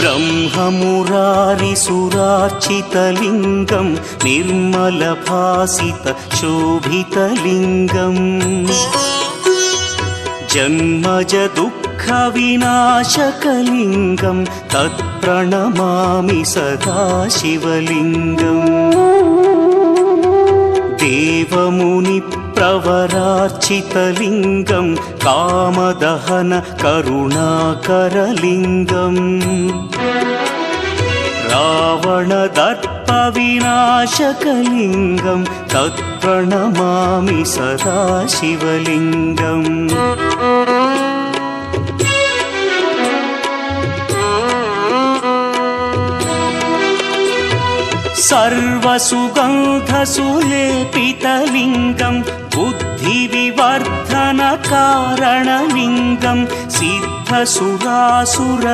ब्रह्ममुरारिसुरार्चितलिङ्गं निर्मलभासितशोभितलिङ्गम् जन्मज दुःखविनाशकलिङ्गं तत्प्रणमामि सदा शिवलिङ्गम् देवमुनिप्रवरार्चितलिङ्गं कामदहन करुणाकरलिङ्गम् रावणदर्पविनाशकलिङ्गं तत्प्रणमामि सदा शिवलिङ्गम् सर्वसुगन्धसुलेपितलिङ्गं बुद्धिविवर्धनकारणलिङ्गं सिद्धसुरासुर